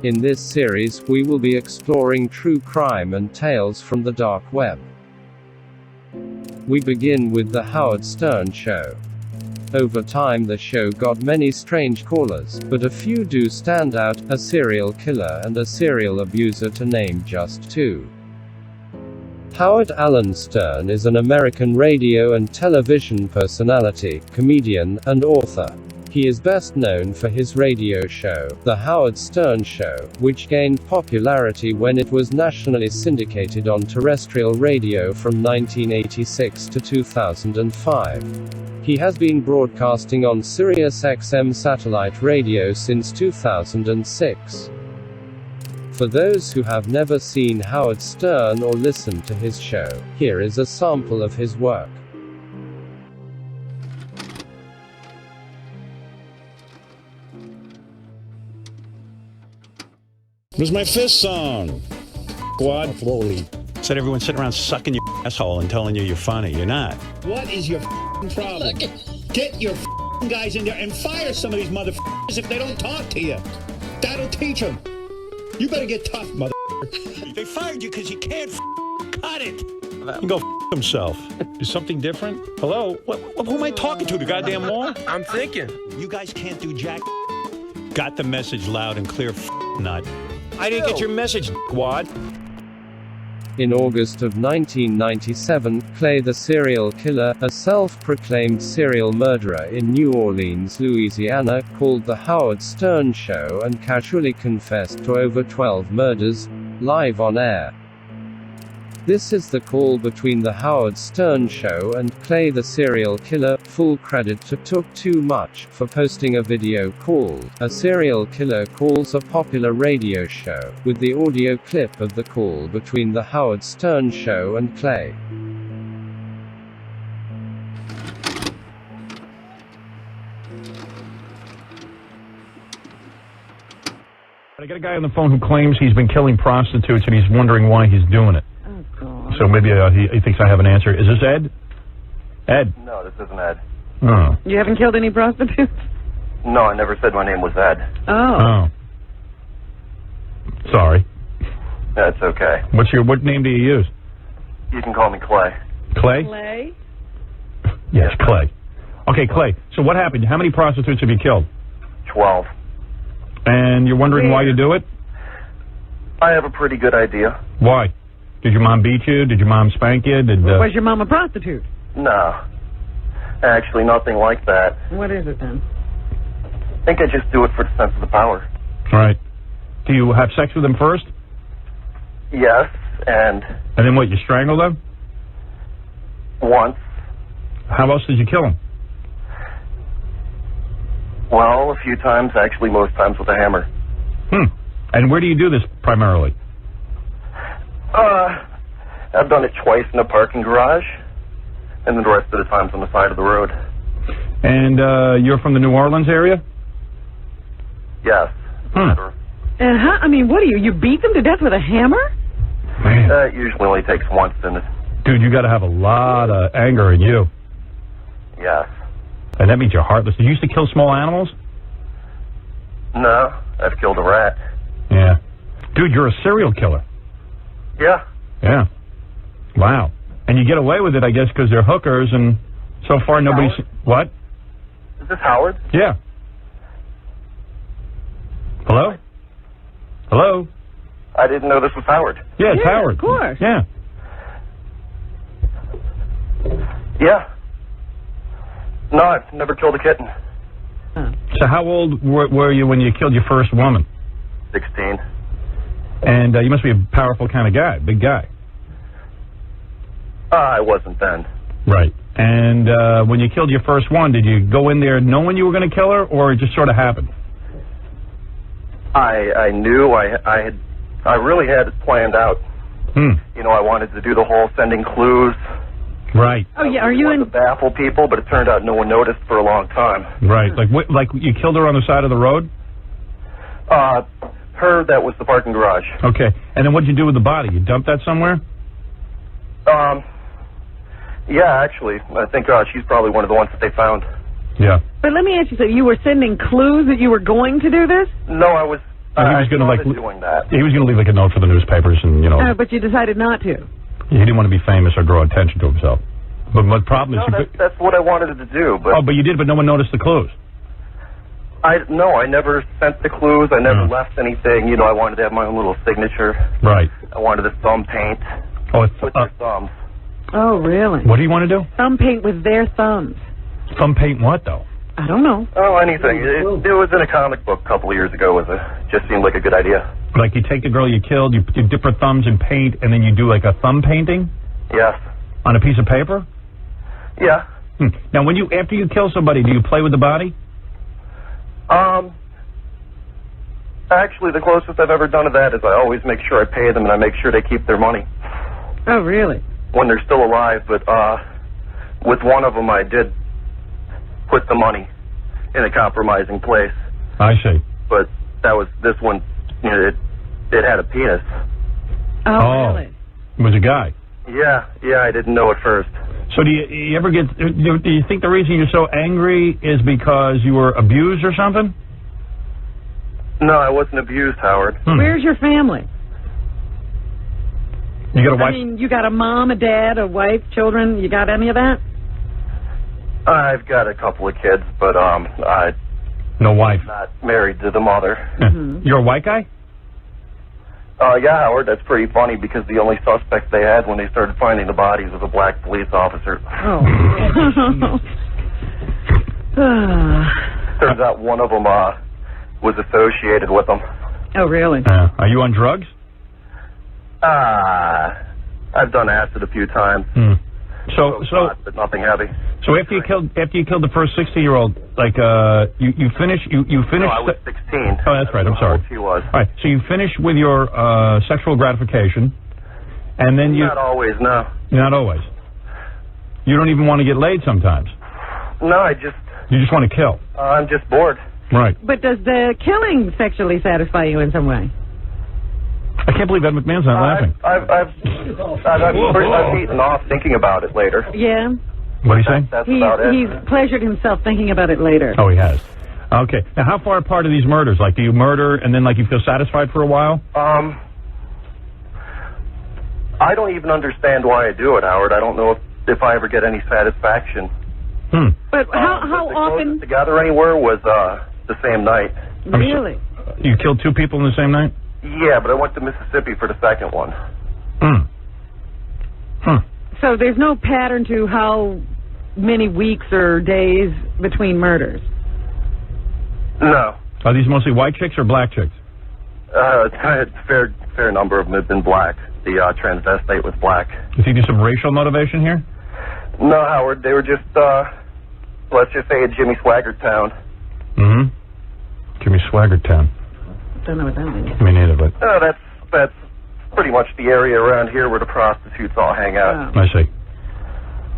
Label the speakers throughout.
Speaker 1: In this series, we will be exploring true crime and tales from the dark web. We begin with The Howard Stern Show. Over time the show got many strange callers, but a few do stand out, a serial killer and a serial abuser to name just two. Howard Allen Stern is an American radio and television personality, comedian, and author. He is best known for his radio show, The Howard Stern Show, which gained popularity when it was nationally syndicated on terrestrial radio from 1986 to 2005. He has been broadcasting on Sirius XM satellite radio since 2006. For those who have never seen Howard Stern or listened to his show, here is a sample of his work.
Speaker 2: Where's my fist song? Quad slowly.
Speaker 3: Said everyone's sitting around sucking your asshole and telling you you're funny. You're not.
Speaker 2: What is your problem? Get your guys in there and fire some of these motherfuckers if they don't talk to you. That'll teach them. You better get tough, motherfucker.
Speaker 3: They fired you because you can't cut it. He can go himself. Is something different? Hello? Who am I talking to? The goddamn wall?
Speaker 4: I'm thinking.
Speaker 3: You guys can't do jack. Got the message loud and clear, nut.
Speaker 4: I didn't get your message, Quad.
Speaker 1: In August of 1997, Clay the serial killer, a self-proclaimed serial murderer in New Orleans, Louisiana, called The Howard Stern Show and casually confessed to over 12 murders, live on air. This is the call between The Howard Stern Show and Clay the serial killer. Full credit to Took Too Much for posting a video called A Serial Killer Calls a Popular Radio Show, with the audio clip of the call between The Howard Stern Show and Clay.
Speaker 5: I got a guy on the phone who claims he's been killing prostitutes and he's wondering why he's doing it.
Speaker 6: Oh, God.
Speaker 5: So maybe he thinks I have an answer. Is this Ed? Ed?
Speaker 7: No, this isn't Ed.
Speaker 5: Oh.
Speaker 6: You haven't killed any prostitutes?
Speaker 7: No, I never said my name was Ed.
Speaker 6: Oh.
Speaker 5: Sorry.
Speaker 7: That's okay.
Speaker 5: What name do you use?
Speaker 7: You can call me Clay.
Speaker 5: Clay?
Speaker 6: Clay?
Speaker 5: Yes, Clay. Okay, Clay. So what happened? How many prostitutes have you killed?
Speaker 7: 12.
Speaker 5: And you're wondering why you do it?
Speaker 7: I have a pretty good idea.
Speaker 5: Why? Did your mom beat you? Did your mom spank you?
Speaker 6: Was your mom a prostitute?
Speaker 7: No. Actually, nothing like that.
Speaker 6: What is it then?
Speaker 7: I think I just do it for the sense of the power.
Speaker 5: Right. Do you have sex with them first?
Speaker 7: Yes, and
Speaker 5: And then what, you strangle them?
Speaker 7: once.
Speaker 5: How else did you kill them?
Speaker 7: Well, a few times, actually most times with a hammer.
Speaker 5: And where do you do this primarily?
Speaker 7: I've done it twice in a parking garage, and then the rest of the times on the side of the road.
Speaker 5: And you're from the New Orleans area?
Speaker 7: Yes.
Speaker 6: And how, I mean, what do you beat them to death with a hammer?
Speaker 5: Man.
Speaker 7: It usually only takes once, and
Speaker 5: Dude, you got to have a lot of anger in you.
Speaker 7: yes.
Speaker 5: And that means you're heartless. Did you used to kill small animals?
Speaker 7: No, I've killed a rat.
Speaker 5: Yeah. Dude, you're a serial killer.
Speaker 7: Yeah.
Speaker 5: Yeah. Wow. And you get away with it, I guess, because they're hookers, and so far nobody's... What?
Speaker 7: Is this Howard?
Speaker 5: Yeah. Hello? Hello?
Speaker 7: I didn't know this was Howard.
Speaker 5: Yeah, it's Howard.
Speaker 6: Of course.
Speaker 5: Yeah.
Speaker 7: Yeah. No, I've never killed a kitten.
Speaker 5: So how old were you when you killed your first woman?
Speaker 7: 16.
Speaker 5: And you must be a powerful kind of guy, big guy.
Speaker 7: I wasn't then.
Speaker 5: Right. And when you killed your first one, did you go in there knowing you were going to kill her, or it just sort of happened?
Speaker 7: I knew I really had it planned out. You know, I wanted to do the whole sending clues.
Speaker 5: Right.
Speaker 6: Oh, yeah, are you in...
Speaker 7: to baffle people, but it turned out no one noticed for a long time.
Speaker 5: Right. Like you killed her on the side of the road?
Speaker 7: Her, that was the parking garage.
Speaker 5: Okay. And then what'd you do with the body? You dumped that somewhere?
Speaker 7: Yeah, actually. I think she's probably one of the ones that they found.
Speaker 5: Yeah.
Speaker 6: But let me ask you something. You were sending clues that you were going to do this?
Speaker 7: No, I was
Speaker 5: He was going to
Speaker 7: doing that.
Speaker 5: He was going to leave like a note for the newspapers, and
Speaker 6: but you decided not to.
Speaker 5: He didn't want to be famous or draw attention to himself. But the problem is,
Speaker 7: that's what I wanted to do. But
Speaker 5: but you did, but no one noticed the clues.
Speaker 7: I never sent the clues. I never left anything. I wanted to have my own little signature.
Speaker 5: Right.
Speaker 7: I wanted to thumb paint with their thumbs.
Speaker 6: Oh, really?
Speaker 5: What do you want to do?
Speaker 6: Thumb paint with their thumbs.
Speaker 5: Thumb paint what, though?
Speaker 6: I don't know.
Speaker 7: Oh, anything. It was in a comic book a couple of years ago. Just seemed like a good idea.
Speaker 5: Like you take the girl you killed, you dip her thumbs in paint, and then you do like a thumb painting?
Speaker 7: Yes.
Speaker 5: On a piece of paper?
Speaker 7: Yeah.
Speaker 5: Now, after you kill somebody, do you play with the body?
Speaker 7: Actually, the closest I've ever done to that is I always make sure I pay them and I make sure they keep their money.
Speaker 6: Oh, really?
Speaker 7: When they're still alive, but with one of them I did put the money in a compromising place.
Speaker 5: I see.
Speaker 7: But this one, it had a penis.
Speaker 6: Oh, really?
Speaker 5: It was a guy.
Speaker 7: Yeah, I didn't know at first.
Speaker 5: So do you ever get, do you think the reason you're so angry is because you were abused or something?
Speaker 7: No, I wasn't abused, Howard.
Speaker 6: Where's your family?
Speaker 5: You got a wife?
Speaker 6: I mean, you got a mom, a dad, a wife, children. You got any of that?
Speaker 7: I've got a couple of kids, but
Speaker 5: no wife.
Speaker 7: I'm not married to the mother.
Speaker 5: You're a white guy?
Speaker 7: Yeah, Howard, that's pretty funny because the only suspect they had when they started finding the bodies was a black police officer.
Speaker 6: Oh.
Speaker 7: Turns out one of them was associated with them.
Speaker 6: Oh, really?
Speaker 5: Are you on drugs?
Speaker 7: I've done acid a few times. But nothing heavy.
Speaker 5: So after you killed the first 60-year-old, like you finished.
Speaker 7: No, I was 16.
Speaker 5: Oh, that's right. I'm sorry.
Speaker 7: She was.
Speaker 5: All right. So you finished with your sexual gratification, and then
Speaker 7: Not always, no.
Speaker 5: Not always. You don't even want to get laid sometimes.
Speaker 7: No,
Speaker 5: You just want to kill.
Speaker 7: I'm just bored.
Speaker 5: Right.
Speaker 6: But does the killing sexually satisfy you in some way?
Speaker 5: I can't believe Ed McMahon's not laughing.
Speaker 7: I've eaten off thinking about it later.
Speaker 6: Yeah.
Speaker 5: What are you saying?
Speaker 7: That's about it.
Speaker 6: He's pleasured himself thinking about it later.
Speaker 5: Oh, he has. Okay. Now, how far apart are these murders? Like, do you murder and then, like, you feel satisfied for a while?
Speaker 7: I don't even understand why I do it, Howard. I don't know if I ever get any satisfaction.
Speaker 6: But how often?
Speaker 7: Together anywhere was the same night.
Speaker 6: Really?
Speaker 5: You killed two people in the same night?
Speaker 7: Yeah, but I went to Mississippi for the second one.
Speaker 6: So there's no pattern to how many weeks or days between murders?
Speaker 7: No.
Speaker 5: Are these mostly white chicks or black chicks?
Speaker 7: A fair number of them have been black. The transvestite was black.
Speaker 5: You think there's some racial motivation here?
Speaker 7: No, Howard. They were just, let's just say a Jimmy Swaggart town.
Speaker 5: Jimmy Swaggart town.
Speaker 6: Don't know what that means.
Speaker 5: Me neither, but...
Speaker 7: That's pretty much the area around here where the prostitutes all hang out.
Speaker 5: I see.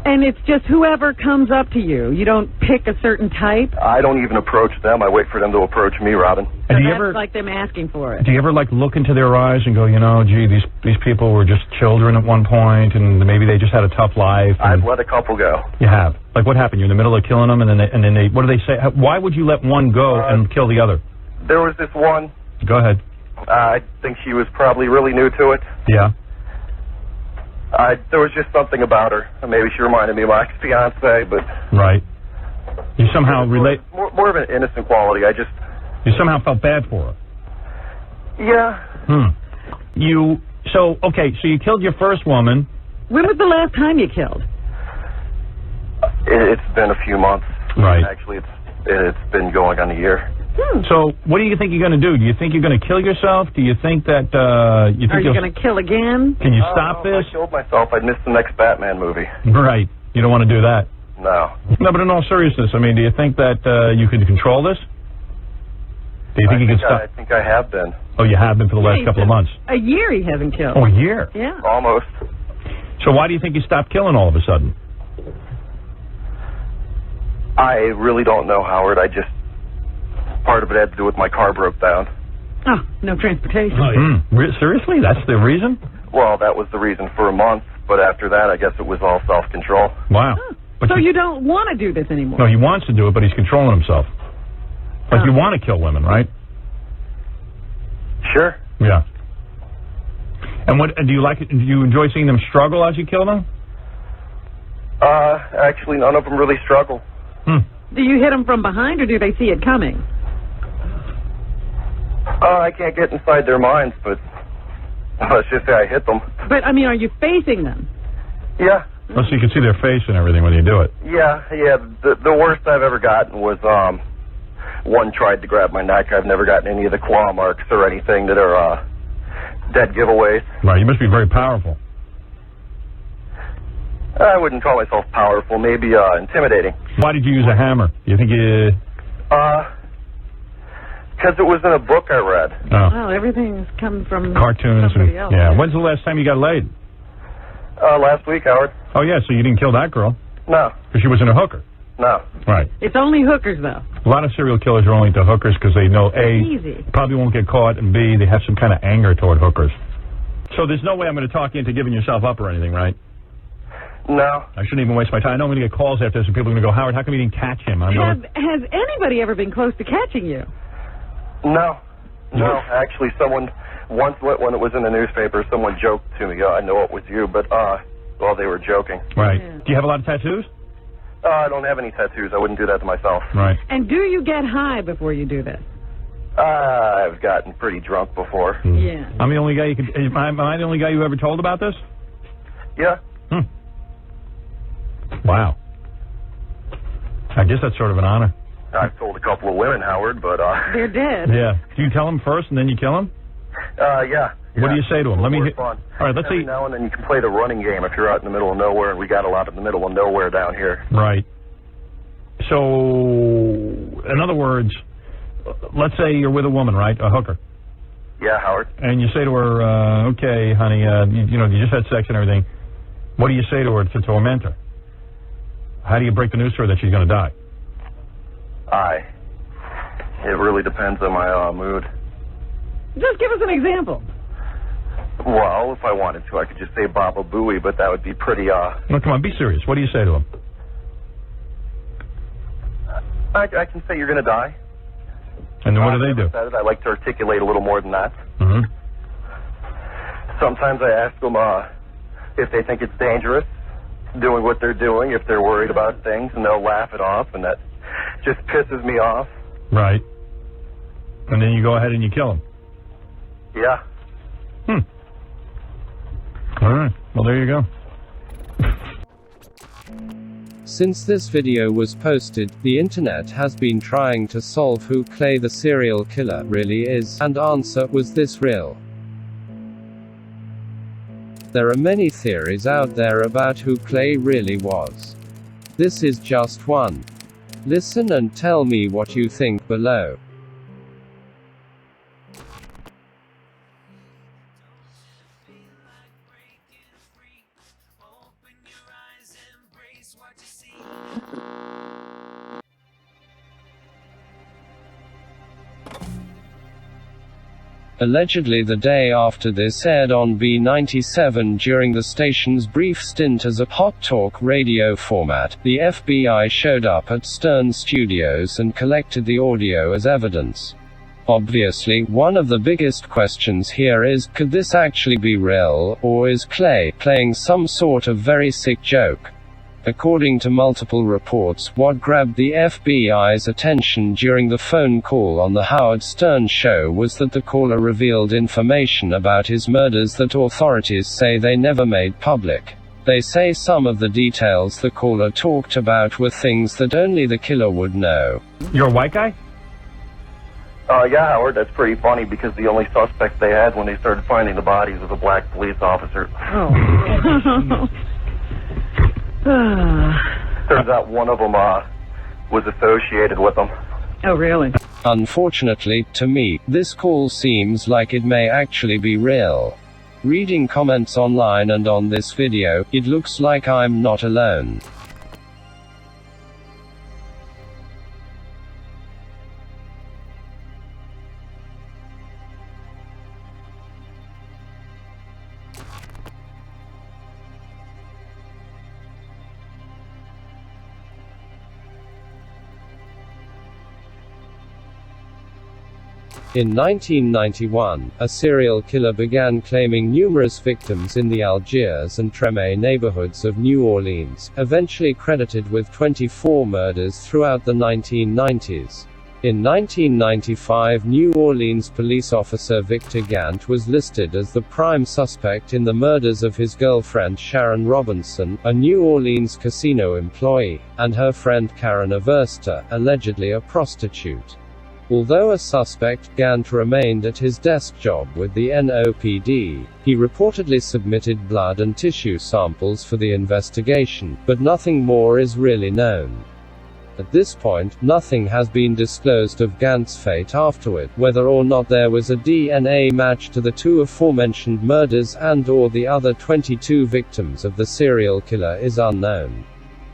Speaker 6: And it's just whoever comes up to you. You don't pick a certain type?
Speaker 7: I don't even approach them. I wait for them to approach me, Robin.
Speaker 6: So that's like them asking for it.
Speaker 5: Do you ever, like, look into their eyes and go, gee, these people were just children at one point, and maybe they just had a tough life?
Speaker 7: I've let a couple go.
Speaker 5: You have? Like, what happened? You're in the middle of killing them, and then they what do they say? Why would you let one go and kill the other?
Speaker 7: There was this one.
Speaker 5: Go ahead.
Speaker 7: I think she was probably really new to it.
Speaker 5: Yeah.
Speaker 7: There was just something about her. Maybe she reminded me of my ex-fiancée, but... Right.
Speaker 5: You somehow relate...
Speaker 7: More of an innocent quality.
Speaker 5: You somehow felt bad for her.
Speaker 7: Yeah.
Speaker 5: So you killed your first woman.
Speaker 6: When was the last time you killed?
Speaker 7: It's been a few months.
Speaker 5: Right.
Speaker 7: Actually, it's been going on a year.
Speaker 5: So, what do you think you're going to do? Do you think you're going to kill yourself? Do you think that
Speaker 6: Are you going to kill again?
Speaker 5: Can you stop this?
Speaker 7: If I killed myself, I'd miss the next Batman movie.
Speaker 5: Right. You don't want to do that.
Speaker 7: No.
Speaker 5: No, but in all seriousness, I mean, do you think that you could control this? Do you think you can stop?
Speaker 7: I think I have been.
Speaker 5: Oh, you have been for the last couple of months.
Speaker 6: A year he hasn't killed.
Speaker 5: Oh, a year?
Speaker 6: Yeah.
Speaker 7: Almost.
Speaker 5: So why do you think you stopped killing all of a sudden?
Speaker 7: I really don't know, Howard. Part of it had to do with my car broke down.
Speaker 6: Oh, no transportation.
Speaker 5: Oh, yeah. Seriously? That's the reason?
Speaker 7: Well, that was the reason for a month, but after that, I guess it was all self-control.
Speaker 5: Wow.
Speaker 6: Oh. But so you don't want to do this anymore?
Speaker 5: No, he wants to do it, but he's controlling himself. Like, you want to kill women, right?
Speaker 7: Sure.
Speaker 5: Yeah. And what do you like? Do you enjoy seeing them struggle as you kill them?
Speaker 7: Actually, none of them really struggle.
Speaker 6: Do you hit them from behind, or do they see it coming?
Speaker 7: I can't get inside their minds, but let's just say I hit them.
Speaker 6: But, I mean, are you facing them?
Speaker 7: Yeah.
Speaker 5: Well, so you can see their face and everything when you do it.
Speaker 7: Yeah. The worst I've ever gotten was one tried to grab my neck. I've never gotten any of the claw marks or anything that are dead giveaways.
Speaker 5: Right. You must be very powerful.
Speaker 7: I wouldn't call myself powerful. Maybe intimidating.
Speaker 5: Why did you use a hammer? Do you think you...
Speaker 7: Because it was in a book I read.
Speaker 5: Oh.
Speaker 6: Well, everything's come from
Speaker 5: Cartoons
Speaker 6: somebody
Speaker 5: and...
Speaker 6: else.
Speaker 5: Yeah. When's the last time you got laid?
Speaker 7: Last week, Howard.
Speaker 5: Oh, yeah, so you didn't kill that girl.
Speaker 7: No.
Speaker 5: Because she wasn't a hooker.
Speaker 7: No.
Speaker 5: Right.
Speaker 6: It's only hookers, though.
Speaker 5: A lot of serial killers are only into hookers because they know, A,
Speaker 6: Easy.
Speaker 5: probably won't get caught, and B, they have some kind of anger toward hookers. So there's no way I'm going to talk you into giving yourself up or anything, right?
Speaker 7: No.
Speaker 5: I shouldn't even waste my time. I know I'm going to get calls after this, and people are going to go, Howard, how come you didn't catch him?
Speaker 6: Has anybody ever been close to catching you?
Speaker 7: No. Actually, someone once, when it was in the newspaper, someone joked to me. I know it was you, but well, they were joking.
Speaker 5: Right.
Speaker 6: Yeah.
Speaker 5: Do you have a lot of tattoos?
Speaker 7: I don't have any tattoos. I wouldn't do that to myself.
Speaker 5: Right.
Speaker 6: And do you get high before you do this?
Speaker 7: I've gotten pretty drunk before.
Speaker 6: Yeah.
Speaker 5: I'm the only guy you could... Am I the only guy you ever told about this?
Speaker 7: Yeah.
Speaker 5: Wow. I guess that's sort of an honor.
Speaker 7: I've told a couple of women, Howard, but
Speaker 6: They're dead.
Speaker 5: Yeah. Do you tell them first and then you kill them?
Speaker 7: yeah.
Speaker 5: What do you say to them? Let me...
Speaker 7: Fun.
Speaker 5: All right, let's
Speaker 7: Every
Speaker 5: see.
Speaker 7: now and then you can play the running game if you're out in the middle of nowhere, and we got a lot in the middle of nowhere down here.
Speaker 5: Right. So, in other words, let's say you're with a woman, right? A hooker.
Speaker 7: Yeah, Howard.
Speaker 5: And you say to her, okay, honey, you just had sex and everything. What do you say to her to torment her? How do you break the news to her that she's going to die?
Speaker 7: It really depends on my mood.
Speaker 6: Just give us an example.
Speaker 7: Well, if I wanted to, I could just say Baba Booey, but that would be pretty,
Speaker 5: No, come on, be serious. What do you say to him?
Speaker 7: I can say you're going to die.
Speaker 5: And then what do they do?
Speaker 7: I like to articulate a little more than that.
Speaker 5: Mm-hmm.
Speaker 7: Sometimes I ask them if they think it's dangerous doing what they're doing, if they're worried about things, and they'll laugh it off, and that just pisses me off.
Speaker 5: Right. And then you go ahead and you kill him.
Speaker 7: Yeah.
Speaker 5: All right. Well, there you go.
Speaker 1: Since this video was posted, the internet has been trying to solve who Clay the serial killer really is, and answer, was this real? There are many theories out there about who Clay really was. This is just one. Listen and tell me what you think below. Allegedly the day after this aired on B97 during the station's brief stint as a hot talk radio format, the FBI showed up at Stern Studios and collected the audio as evidence. Obviously, one of the biggest questions here is, could this actually be real, or is Clay playing some sort of very sick joke? According to multiple reports, what grabbed the FBI's attention during the phone call on the Howard Stern show was that the caller revealed information about his murders that authorities say they never made public. They say some of the details the caller talked about were things that only the killer would know.
Speaker 5: You're a white guy?
Speaker 7: Yeah, Howard, that's pretty funny because the only suspect they had when they started finding the bodies was a black police officer.
Speaker 6: Oh.
Speaker 7: Turns out one of them was associated with them.
Speaker 6: Oh, really?
Speaker 1: Unfortunately, to me, this call seems like it may actually be real. Reading comments online and on this video, it looks like I'm not alone. In 1991, a serial killer began claiming numerous victims in the Algiers and Treme neighborhoods of New Orleans, eventually credited with 24 murders throughout the 1990s. In 1995, New Orleans police officer Victor Gantt was listed as the prime suspect in the murders of his girlfriend Sharon Robinson, a New Orleans casino employee, and her friend Karen Aversta, allegedly a prostitute. Although a suspect, Gantt remained at his desk job with the NOPD. He reportedly submitted blood and tissue samples for the investigation, but nothing more is really known. At this point, nothing has been disclosed of Gantt's fate afterward. Whether or not there was a DNA match to the two aforementioned murders and/or the other 22 victims of the serial killer is unknown.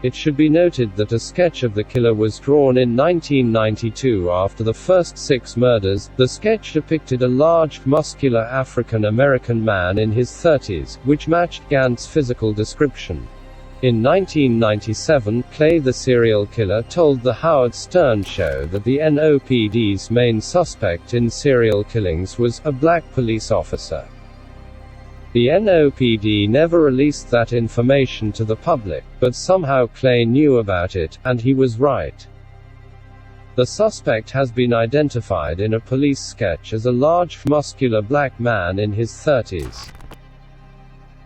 Speaker 1: It should be noted that a sketch of the killer was drawn in 1992 after the first 6 murders. The sketch depicted a large, muscular African American man in his 30s, which matched Gantt's physical description. In 1997, Clay the serial killer told The Howard Stern Show that the NOPD's main suspect in serial killings was a black police officer. The NOPD never released that information to the public, but somehow Clay knew about it, and he was right. The suspect has been identified in a police sketch as a large, muscular black man in his 30s.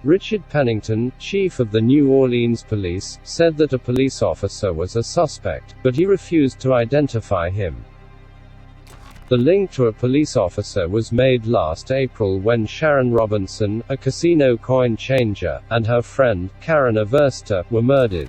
Speaker 1: Richard Pennington, chief of the New Orleans Police, said that a police officer was a suspect, but he refused to identify him. The link to a police officer was made last April when Sharon Robinson, a casino coin changer, and her friend, Karen Aversta, were murdered.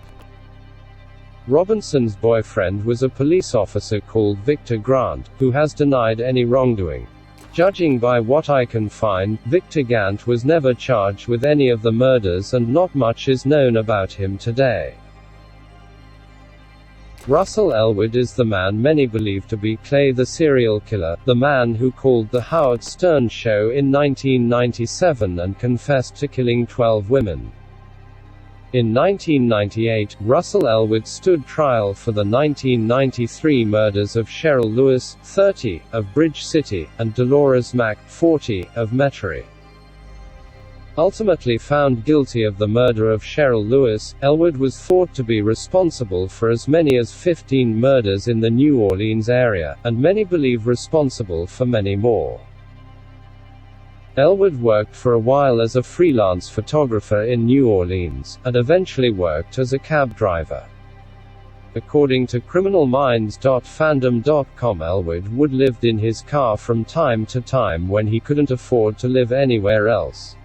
Speaker 1: Robinson's boyfriend was a police officer called Victor Grant, who has denied any wrongdoing. Judging by what I can find, Victor Gantt was never charged with any of the murders and not much is known about him today. Russell Elwood is the man many believe to be Clay the serial killer, the man who called The Howard Stern Show in 1997 and confessed to killing 12 women. In 1998, Russell Elwood stood trial for the 1993 murders of Cheryl Lewis, 30, of Bridge City, and Dolores Mack, 40, of Metairie. Ultimately found guilty of the murder of Cheryl Lewis, Elwood was thought to be responsible for as many as 15 murders in the New Orleans area, and many believe responsible for many more. Elwood worked for a while as a freelance photographer in New Orleans, and eventually worked as a cab driver. According to criminalminds.fandom.com, Elwood would lived in his car from time to time when he couldn't afford to live anywhere else.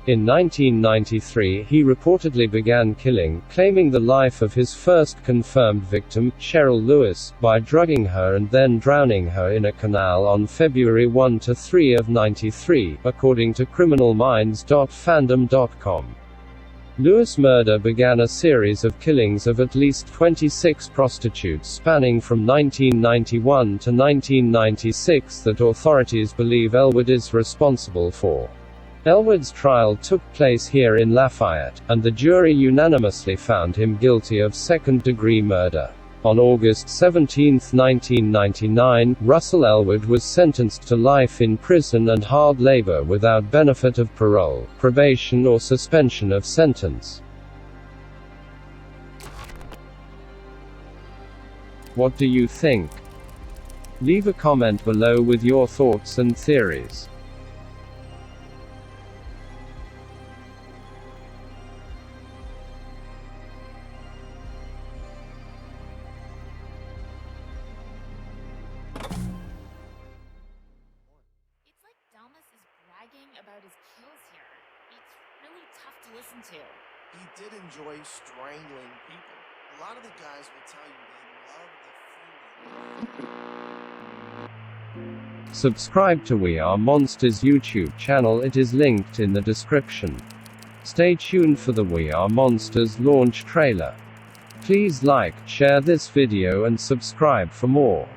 Speaker 1: In 1993, he reportedly began killing, claiming the life of his first confirmed victim, Cheryl Lewis, by drugging her and then drowning her in a canal on February 1–3 of '93, according to criminalminds.fandom.com. Lewis' murder began a series of killings of at least 26 prostitutes spanning from 1991 to 1996 that authorities believe Elwood is responsible for. Elwood's trial took place here in Lafayette, and the jury unanimously found him guilty of second-degree murder. On August 17, 1999, Russell Elwood was sentenced to life in prison and hard labor without benefit of parole, probation or suspension of sentence. What do you think? Leave a comment below with your thoughts and theories.
Speaker 8: About his kills here. It's really tough to listen to.
Speaker 9: He did enjoy strangling people. A lot of the guys will tell you they love the feeling.
Speaker 1: Subscribe to We Are Monsters YouTube channel, it is linked in the description. Stay tuned for the We Are Monsters launch trailer. Please like, share this video and subscribe for more.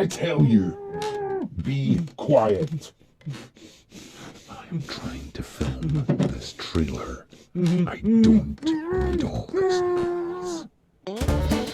Speaker 10: tell you, be quiet. I'm trying to film this trailer. I don't need all this noise.